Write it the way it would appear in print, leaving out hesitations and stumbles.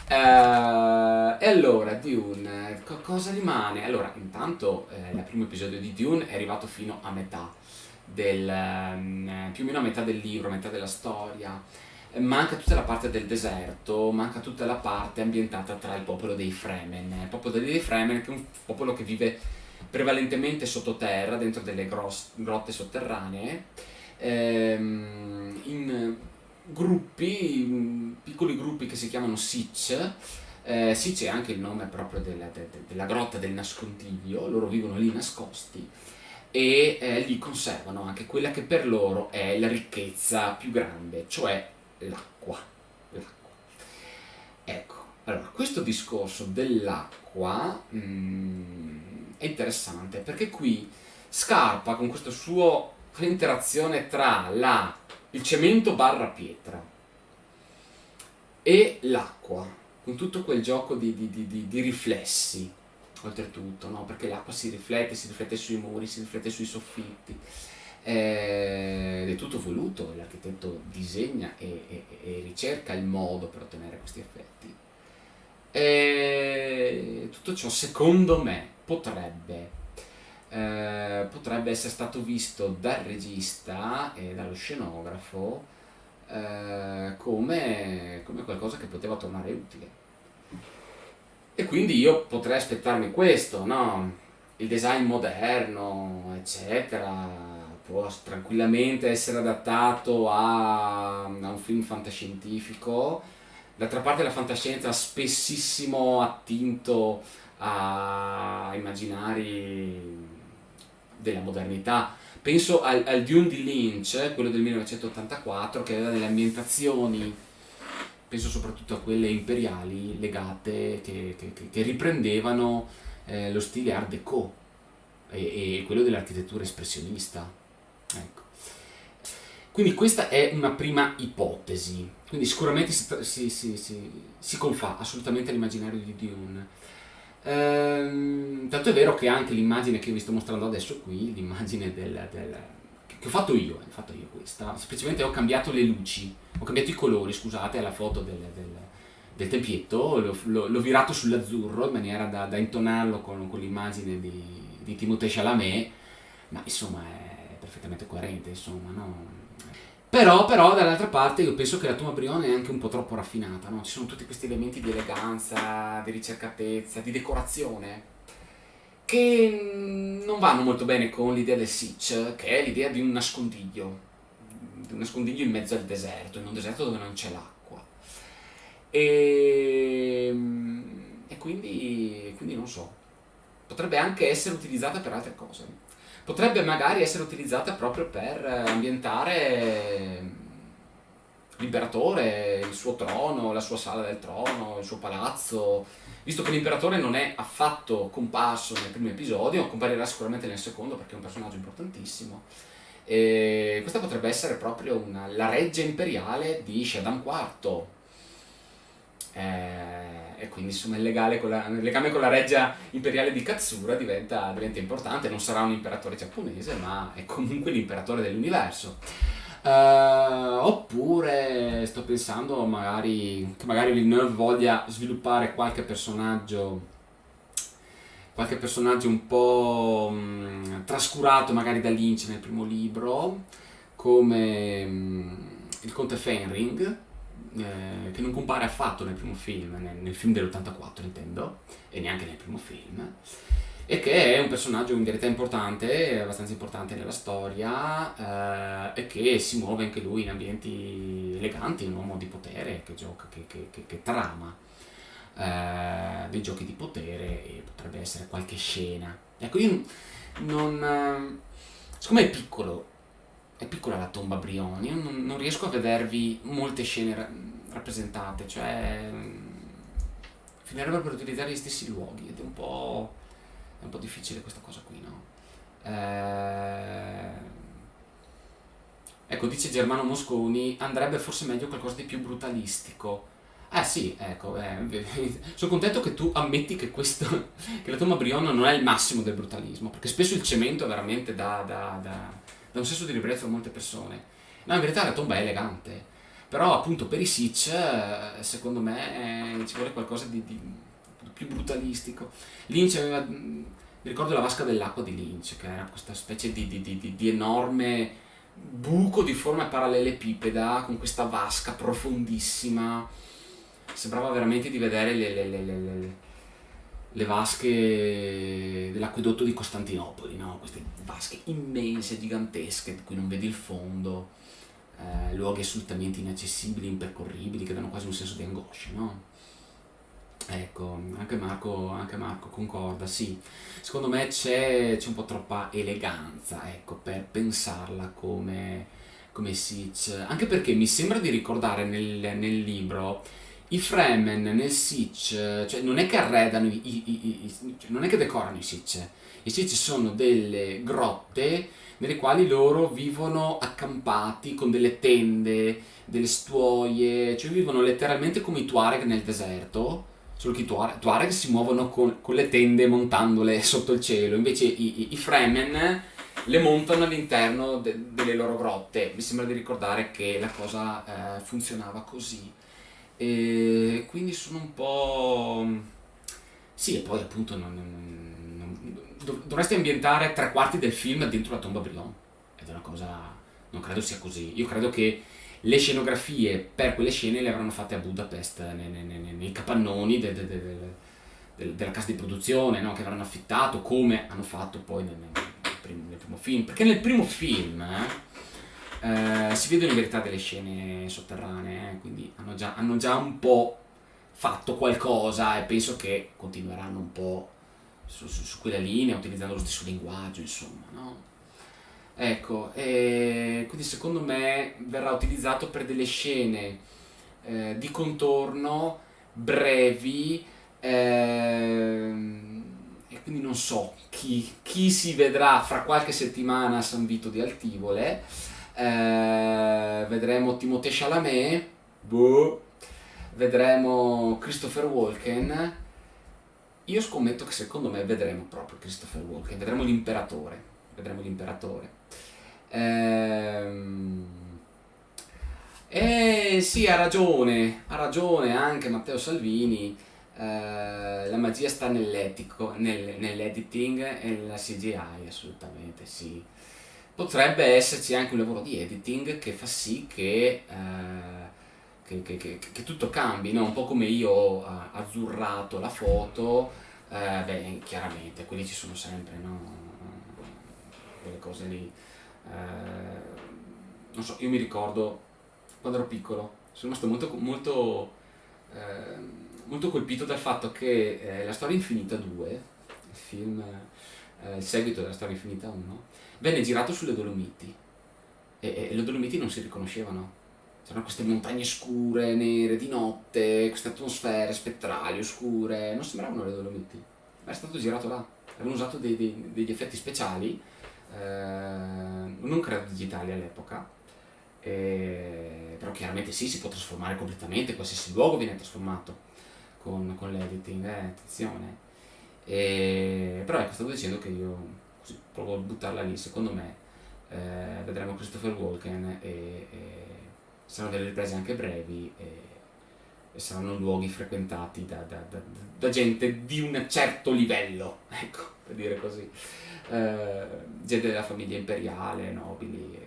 E allora, Dune, cosa rimane? Allora, intanto il primo episodio di Dune è arrivato fino a metà più o meno a metà del libro, a metà della storia. Manca tutta la parte del deserto, manca tutta la parte ambientata tra il popolo dei Fremen. Il popolo dei Fremen che è un popolo che vive prevalentemente sottoterra, dentro delle grotte sotterranee, in gruppi, piccoli gruppi che si chiamano Sitch. Sitch è anche il nome proprio della grotta del nascondiglio, loro vivono lì nascosti e lì conservano anche quella che per loro è la ricchezza più grande, cioè l'acqua. L'acqua. Ecco, allora, questo discorso dell'acqua è interessante perché qui Scarpa con questa sua interazione tra il cemento barra pietra e l'acqua, con tutto quel gioco di riflessi, oltretutto, no? Perché l'acqua si riflette sui muri, si riflette sui soffitti, ed è tutto voluto, l'architetto disegna e ricerca il modo per ottenere questi effetti. E tutto ciò, secondo me, potrebbe essere stato visto dal regista e dallo scenografo come qualcosa che poteva tornare utile. E quindi io potrei aspettarmi questo, no? Il design moderno, eccetera, può tranquillamente essere adattato a un film fantascientifico. D'altra parte la fantascienza ha spessissimo attinto a immaginari della modernità. Penso al Dune di Lynch, quello del 1984, che aveva delle ambientazioni, penso soprattutto a quelle imperiali legate, che riprendevano lo stile Art Deco e quello dell'architettura espressionista. Ecco. Quindi questa è una prima ipotesi, quindi sicuramente si confà assolutamente all'immaginario di Dune. Tanto è vero che anche l'immagine che vi sto mostrando adesso qui, l'immagine che ho fatto io questa, semplicemente ho cambiato le luci, ho cambiato i colori, scusate, alla foto del tempietto, l'ho virato sull'azzurro in maniera da intonarlo con l'immagine di Timothée Chalamet, ma insomma è perfettamente coerente, insomma, no? Però dall'altra parte io penso che la Toma Brione è anche un po' troppo raffinata, no? Ci sono tutti questi elementi di eleganza, di ricercatezza, di decorazione che non vanno molto bene con l'idea del Sitch, che è l'idea di un nascondiglio in mezzo al deserto, in un deserto dove non c'è l'acqua. E, quindi non so, potrebbe anche essere utilizzata per altre cose. Potrebbe magari essere utilizzata proprio per ambientare l'imperatore, il suo trono, la sua sala del trono, il suo palazzo, visto che l'imperatore non è affatto comparso nel primo episodio, comparirà sicuramente nel secondo perché è un personaggio importantissimo. E questa potrebbe essere proprio la reggia imperiale di Shaddam IV. E quindi insomma il legame con la reggia imperiale di Katsura diventa importante. Non sarà un imperatore giapponese, ma è comunque l'imperatore dell'universo. Oppure sto pensando che magari Villeneuve voglia sviluppare qualche personaggio un po' trascurato magari da Lynch nel primo libro, come il conte Fenring, che non compare affatto nel primo film, nel film dell'84 intendo, e neanche nel primo film, e che è un personaggio in verità importante, abbastanza importante nella storia, e che si muove anche lui in ambienti eleganti, un uomo di potere che gioca, che trama dei giochi di potere, e potrebbe essere qualche scena. Ecco, io non... Siccome è piccola la tomba Brioni, io non riesco a vedervi molte scene rappresentate, cioè finirebbero per utilizzare gli stessi luoghi ed è un po' difficile questa cosa qui, no? Ecco, dice Germano Mosconi, andrebbe forse meglio qualcosa di più brutalistico. Sì, ecco, sono contento che tu ammetti che la Tomba Brion non è il massimo del brutalismo, perché spesso il cemento veramente dà un senso di ribrezzo a molte persone. No, in verità la tomba è elegante. Però appunto per i Sitch, secondo me, ci vuole qualcosa di più brutalistico. Lynch aveva, mi ricordo La vasca dell'acqua di Lynch, che era questa specie di enorme buco di forma parallelepipeda con questa vasca profondissima. Sembrava veramente di vedere le vasche dell'acquedotto di Costantinopoli, no? Queste vasche immense, gigantesche, di cui non vedi il fondo, luoghi assolutamente inaccessibili, impercorribili, che danno quasi un senso di angoscia, no? Ecco, anche Marco concorda, sì. Secondo me c'è un po' troppa eleganza, ecco, per pensarla come Sitch. Anche perché mi sembra di ricordare nel libro i Fremen nel Sitch, cioè non è che arredano, cioè non è che decorano i Sitch. I Sitch sono delle grotte nelle quali loro vivono accampati con delle tende, delle stuoie, cioè vivono letteralmente come i Tuareg nel deserto, solo che i Tuareg si muovono con le tende montandole sotto il cielo, invece i Fremen le montano all'interno delle loro grotte. Mi sembra di ricordare che la cosa funzionava così. E quindi sono un po'. Sì, e poi appunto dovresti ambientare tre quarti del film dentro la tomba Brion. Ed è una cosa. Non credo sia così. Io credo che le scenografie per quelle scene le avranno fatte a Budapest, nei capannoni della casa di produzione, no? Che avranno affittato, come hanno fatto poi nel primo film. Perché nel primo film si vedono in verità delle scene sotterranee, quindi hanno già un po' fatto qualcosa e penso che continueranno un po' su quella linea, utilizzando lo stesso linguaggio, insomma, no? Ecco, e quindi secondo me verrà utilizzato per delle scene di contorno brevi, e quindi non so chi si vedrà fra qualche settimana a San Vito di Altivole. Vedremo Timothée Chalamet, boh, vedremo Christopher Walken. Io scommetto che secondo me vedremo proprio Christopher Walken, vedremo l'imperatore. Vedremo l'imperatore. Ehm, e sì, ha ragione anche Matteo Salvini. La magia sta nell'editing e nella CGI, assolutamente sì. Potrebbe esserci anche un lavoro di editing che fa sì che tutto cambi, no? Un po' come io ho azzurrato la foto, beh, chiaramente, quelli ci sono sempre, no? Quelle cose lì. Non so, io mi ricordo quando ero piccolo, sono rimasto molto colpito dal fatto che La Storia Infinita 2, il film, il seguito della Storia Infinita 1, venne girato sulle Dolomiti e le Dolomiti non si riconoscevano. C'erano queste montagne scure, nere di notte, queste atmosfere spettrali, oscure, non sembravano le Dolomiti, ma era stato girato là. Avevano usato degli effetti speciali, non credo digitali all'epoca, però chiaramente sì, si può trasformare completamente, qualsiasi luogo viene trasformato con l'editing, attenzione. Però ecco, stavo dicendo che io così, provo a buttarla lì, secondo me vedremo Christopher Walken saranno delle riprese anche brevi e saranno luoghi frequentati da gente di un certo livello, ecco, per dire così. Gente della famiglia imperiale, nobili,